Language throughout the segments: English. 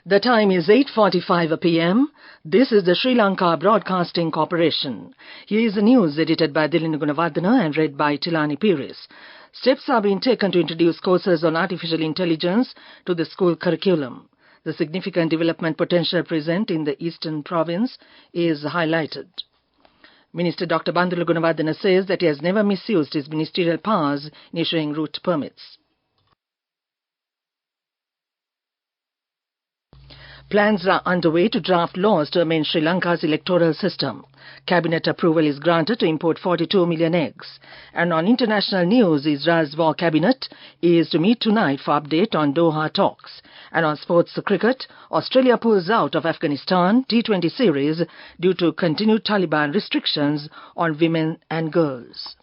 The time is 8:45 p.m. This is the Sri Lanka Broadcasting Corporation. Here is the news edited by Dilina Gunawardena and read by Tilani Pires. Steps are being taken to introduce courses on artificial intelligence to the school curriculum. The significant development potential present in the Eastern Province is highlighted. Minister Dr. Bandula Gunawardena says that he has never misused his ministerial powers in issuing route permits. Plans are underway to draft laws to amend Sri Lanka's electoral system. Cabinet approval is granted to import 42 million eggs. And on international news, Israel's war cabinet is to meet tonight for update on Doha talks. And on sports cricket, Australia pulls out of Afghanistan T20 series due to continued Taliban restrictions on women and girls.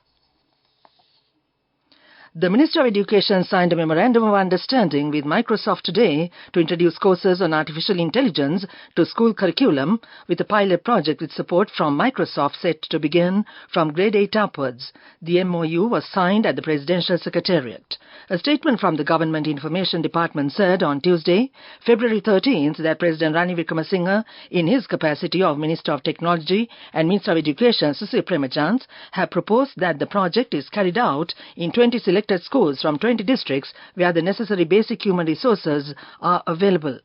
The Minister of Education signed a memorandum of understanding with Microsoft today to introduce courses on artificial intelligence to school curriculum, with a pilot project with support from Microsoft set to begin from grade 8 upwards. The MOU was signed at the Presidential Secretariat. A statement from the Government Information Department said on Tuesday, February 13th, that President Ranil Wickremesinghe, in his capacity of Minister of Technology and Minister of Education Susil Premachand, have proposed that the project is carried out in 20 selected schools from 20 districts where the necessary basic human resources are available.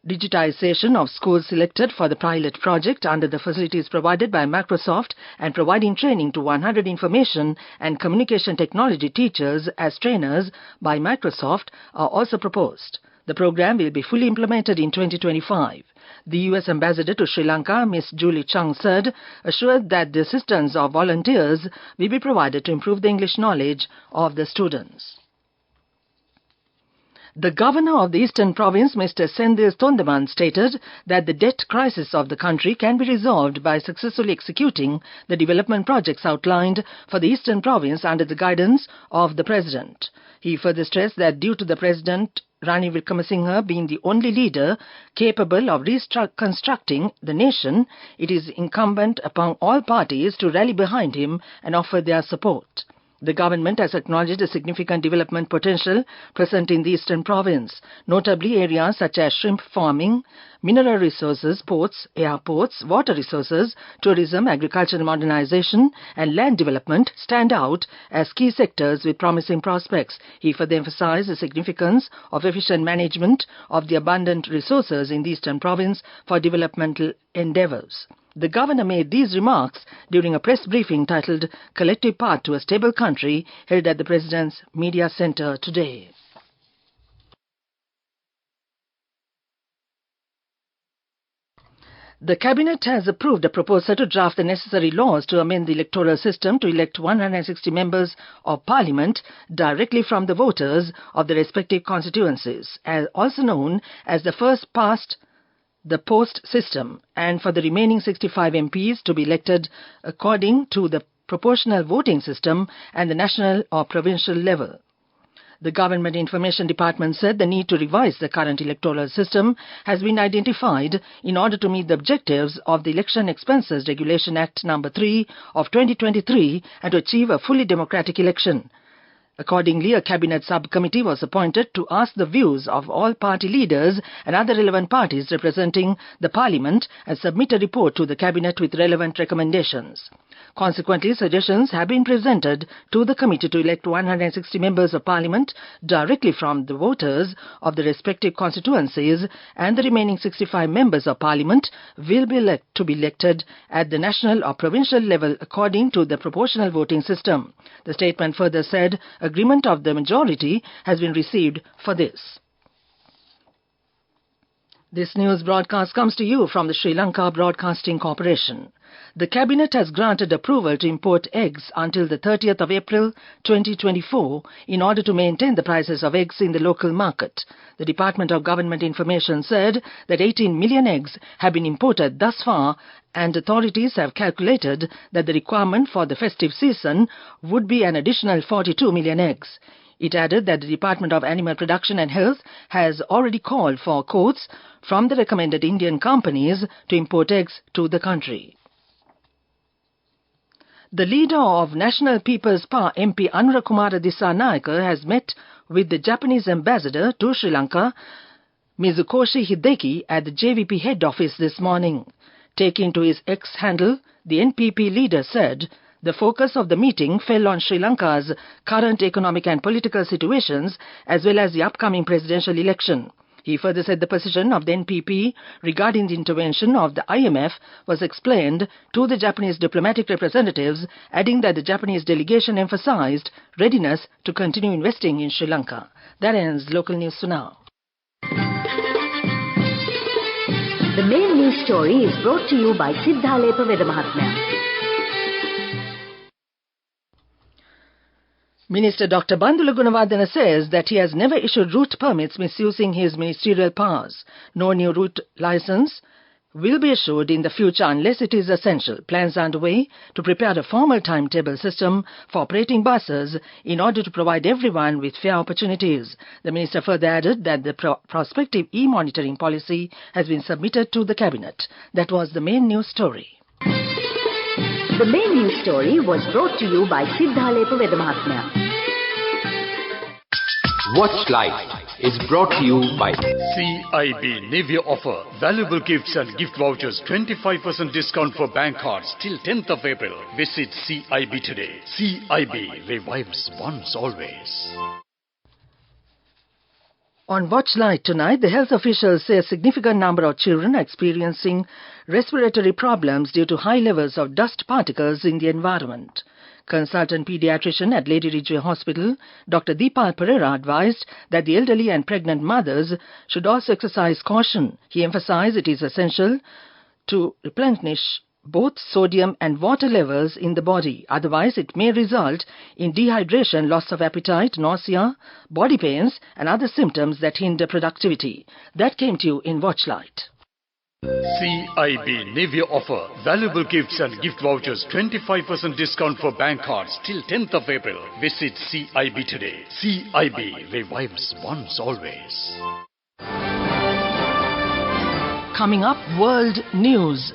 Digitization of schools selected for the pilot project under the facilities provided by Microsoft and providing training to 100 information and communication technology teachers as trainers by Microsoft are also proposed. The program will be fully implemented in 2025. The U.S. Ambassador to Sri Lanka, Ms. Julie Chung said, assured that the assistance of volunteers will be provided to improve the English knowledge of the students. The Governor of the Eastern Province, Mr. Sendil Tondaman, stated that the debt crisis of the country can be resolved by successfully executing the development projects outlined for the Eastern Province under the guidance of the President. He further stressed that due to the President Ranil Wickremesinghe being the only leader capable of reconstructing the nation, it is incumbent upon all parties to rally behind him and offer their support. The government has acknowledged the significant development potential present in the Eastern Province, notably areas such as shrimp farming, mineral resources, ports, airports, water resources, tourism, agricultural modernization and land development stand out as key sectors with promising prospects. He further emphasized the significance of efficient management of the abundant resources in the Eastern Province for developmental endeavors. The Governor made these remarks during a press briefing titled Collective Path to a Stable Country held at the President's Media Centre today. The Cabinet has approved a proposal to draft the necessary laws to amend the electoral system to elect 160 members of Parliament directly from the voters of the respective constituencies, also known as the first past the post system, and for the remaining 65 MPs to be elected according to the proportional voting system and the national or provincial level. The Government Information Department said the need to revise the current electoral system has been identified in order to meet the objectives of the Election Expenses Regulation Act No. 3 of 2023 and to achieve a fully democratic election. Accordingly, a Cabinet subcommittee was appointed to ask the views of all party leaders and other relevant parties representing the Parliament and submit a report to the Cabinet with relevant recommendations. Consequently, suggestions have been presented to the committee to elect 160 members of Parliament directly from the voters of the respective constituencies, and the remaining 65 members of Parliament will be elected at the national or provincial level according to the proportional voting system. The statement further said agreement of the majority has been received for this. This news broadcast comes to you from the Sri Lanka Broadcasting Corporation. The Cabinet has granted approval to import eggs until the 30th of April 2024 in order to maintain the prices of eggs in the local market. The Department of Government Information said that 18 million eggs have been imported thus far, and authorities have calculated that the requirement for the festive season would be an additional 42 million eggs. It added that the Department of Animal Production and Health has already called for quotes from the recommended Indian companies to import eggs to the country. The leader of National People's Power MP Anurakumara Dissanayake has met with the Japanese ambassador to Sri Lanka, Mizukoshi Hideki at the JVP head office this morning. Taking to his X handle, the NPP leader said the focus of the meeting fell on Sri Lanka's current economic and political situations as well as the upcoming presidential election. He further said the position of the NPP regarding the intervention of the IMF was explained to the Japanese diplomatic representatives, adding that the Japanese delegation emphasized readiness to continue investing in Sri Lanka. That ends local news for now. The main news story is brought to you by Sinhala Mahatmya. Minister Dr. Bandula Gunawardena says that he has never issued route permits misusing his ministerial powers. No new route license will be issued in the future unless it is essential. Plans are underway to prepare a formal timetable system for operating buses in order to provide everyone with fair opportunities. The minister further added that the prospective e-monitoring policy has been submitted to the cabinet. That was the main news story. The main news story was brought to you by Sinhala Mahatmya. Watch Live is brought to you by CIB New Year offer. Valuable gifts and gift vouchers. 25% discount for bank cards till 10th of April. Visit CIB today. CIB revives once always. On Watch Light tonight, the health officials say a significant number of children are experiencing respiratory problems due to high levels of dust particles in the environment. Consultant pediatrician at Lady Ridgeway Hospital, Dr. Deepal Pereira advised that the elderly and pregnant mothers should also exercise caution. He emphasized it is essential to replenish both sodium and water levels in the body. Otherwise, it may result in dehydration, loss of appetite, nausea, body pains, and other symptoms that hinder productivity. That came to you in Watchlight. CIB New Year offer. Valuable gifts and gift vouchers. 25% discount for bank cards till 10th of April. Visit CIB today. CIB revives once always. Coming up, World News.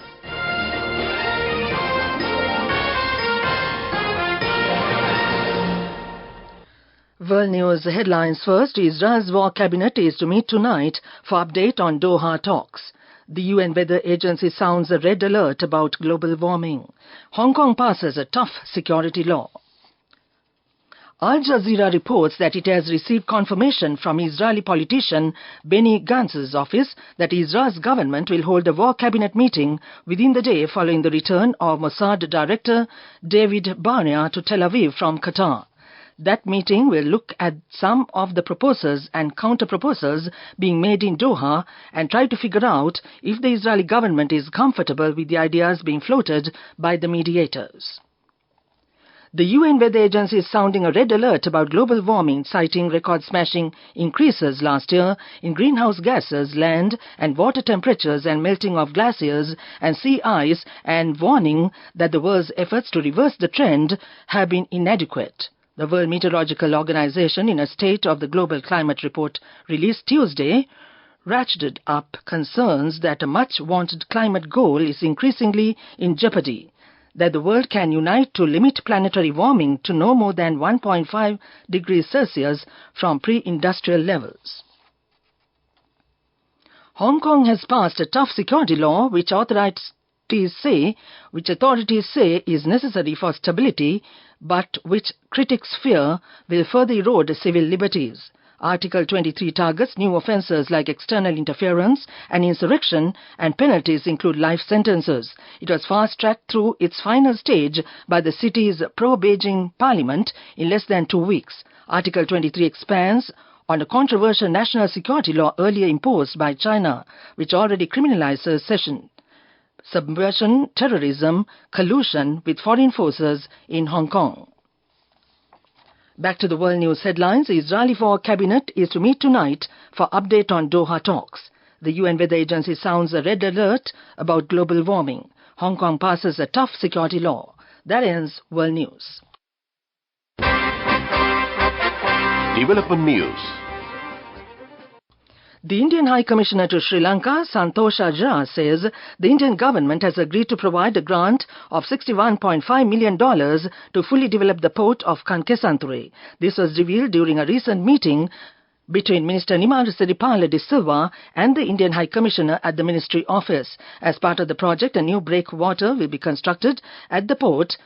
World News headlines first. Israel's war cabinet is to meet tonight for update on Doha talks. The UN Weather Agency sounds a red alert about global warming. Hong Kong passes a tough security law. Al Jazeera reports that it has received confirmation from Israeli politician Benny Gantz's office that Israel's government will hold a war cabinet meeting within the day following the return of Mossad director David Barnea to Tel Aviv from Qatar. That meeting will look at some of the proposals and counter-proposals being made in Doha and try to figure out if the Israeli government is comfortable with the ideas being floated by the mediators. The UN Weather Agency is sounding a red alert about global warming, citing record-smashing increases last year in greenhouse gases, land and water temperatures and melting of glaciers and sea ice, and warning that the world's efforts to reverse the trend have been inadequate. The World Meteorological Organization, in a State of the Global Climate report released Tuesday, ratcheted up concerns that a much-wanted climate goal is increasingly in jeopardy, that the world can unite to limit planetary warming to no more than 1.5 degrees Celsius from pre-industrial levels. Hong Kong has passed a tough security law which authorities say is necessary for stability, but which critics fear will further erode civil liberties. Article 23 targets new offences like external interference and insurrection, and penalties include life sentences. It was fast-tracked through its final stage by the city's pro-Beijing parliament in less than 2 weeks. Article 23 expands on a controversial national security law earlier imposed by China, which already criminalizes secession, subversion, terrorism, collusion with foreign forces in Hong Kong. Back to the world news headlines. The Israeli war cabinet is to meet tonight for update on Doha talks. The UN Weather Agency sounds a red alert about global warming. Hong Kong passes a tough security law. That ends world news. Development news. The Indian High Commissioner to Sri Lanka, Santosha Jha, says the Indian government has agreed to provide a grant of $61.5 million to fully develop the port of Kankesanture. This was revealed during a recent meeting between Minister Nimar Siddipala de Silva and the Indian High Commissioner at the Ministry Office. As part of the project, a new breakwater will be constructed at the port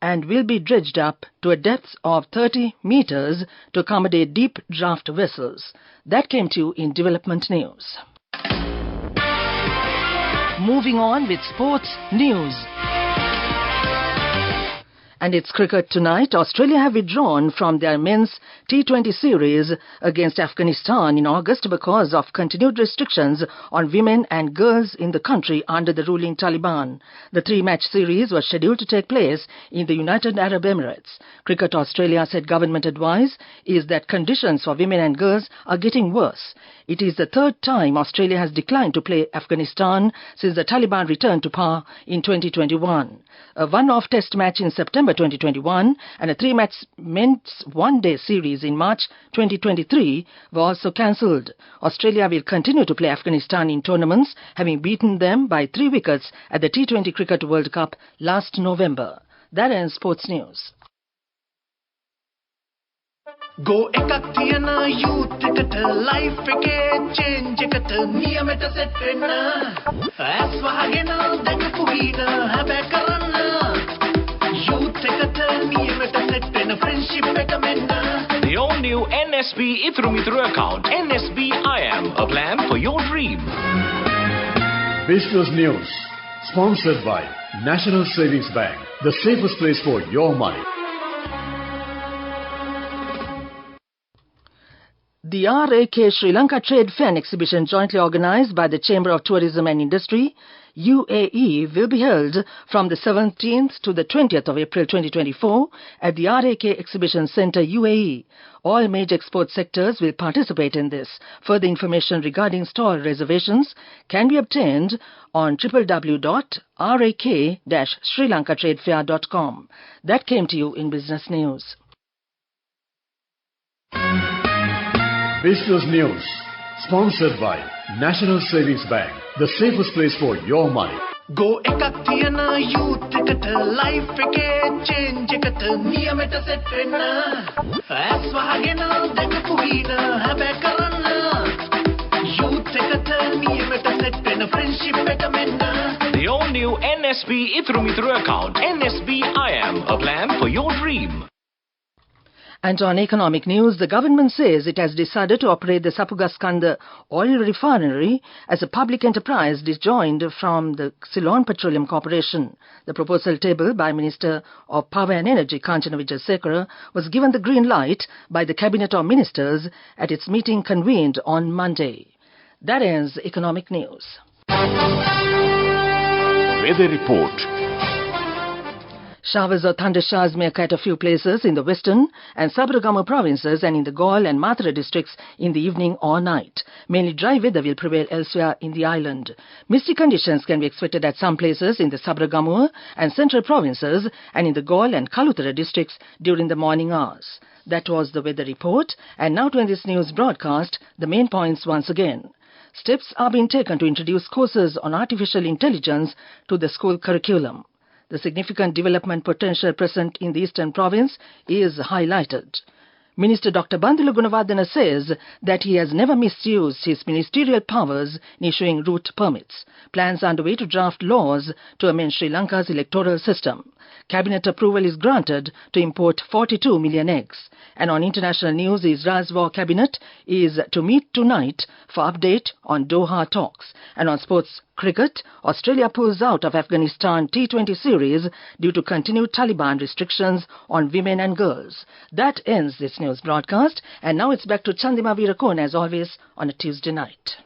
and will be dredged up to a depth of 30 meters to accommodate deep draft vessels. That came to you in development news. Moving on with sports news. And it's cricket tonight. Australia have withdrawn from their men's T20 series against Afghanistan in August because of continued restrictions on women and girls in the country under the ruling Taliban. The three-match series was scheduled to take place in the United Arab Emirates. Cricket Australia said government advice is that conditions for women and girls are getting worse. It is the third time Australia has declined to play Afghanistan since the Taliban returned to power in 2021. A one-off test match in September 2021 and a three-match men's one-day series in March 2023 were also cancelled. Australia will continue to play Afghanistan in tournaments, having beaten them by 3 wickets at the T20 Cricket World Cup last November. That ends sports news. Go ekak thiyana youth eකට life එකේ change එකට නියමෙට set වෙන්න ඇස් වහගෙන දැකපු හින හැබැ කරන්න youth එකට නියමෙට set වෙන friendship එක මෙන්න. The all new NSB Ithru Mithru account, NSB IM, a plan for your dream. Business News, sponsored by National Savings Bank, the safest place for your money. The RAK Sri Lanka Trade Fair and Exhibition, jointly organized by the Chamber of Tourism and Industry, UAE, will be held from the 17th to the 20th of April 2024 at the RAK Exhibition Centre, UAE. All major export sectors will participate in this. Further information regarding stall reservations can be obtained on www.rak-srilankatradefair.com. That came to you in Business News. Business News, sponsored by National Savings Bank, the safest place for your money. Go ekak thiyana youth එකට life එකේ change එකට නියමෙට set වෙන්න ඇස් වහගෙන දැකපු හින හැබැ කරන්න youth එකට නියමෙට set වෙන friendship එක මෙන්න. The all new NSB Ithru Mithru account, NSB IM, a plan for your dream. And on economic news, the government says it has decided to operate the Sapugaskanda oil refinery as a public enterprise disjoined from the Ceylon Petroleum Corporation. The proposal tabled by Minister of Power and Energy Kanchana Wijesekara was given the green light by the Cabinet of Ministers at its meeting convened on Monday. That ends economic news. Weather report. Showers or thunder showers may occur at a few places in the western and Sabaragamu provinces and in the Galle and Mathura districts in the evening or night. Mainly dry weather will prevail elsewhere in the island. Misty conditions can be expected at some places in the Sabaragamu and central provinces and in the Galle and Kaluthara districts during the morning hours. That was the weather report. And now to end this news broadcast, the main points once again. Steps are being taken to introduce courses on artificial intelligence to the school curriculum. The significant development potential present in the Eastern Province is highlighted. Minister Dr. Bandula Gunawardena says that he has never misused his ministerial powers in issuing route permits. Plans are underway to draft laws to amend Sri Lanka's electoral system. Cabinet approval is granted to import 42 million eggs. And on international news, Israel's war cabinet is to meet tonight for update on Doha talks. And on sports cricket, Australia pulls out of Afghanistan T20 series due to continued Taliban restrictions on women and girls. That ends this news broadcast. And now it's back to Chandima Virakon as always on a Tuesday night.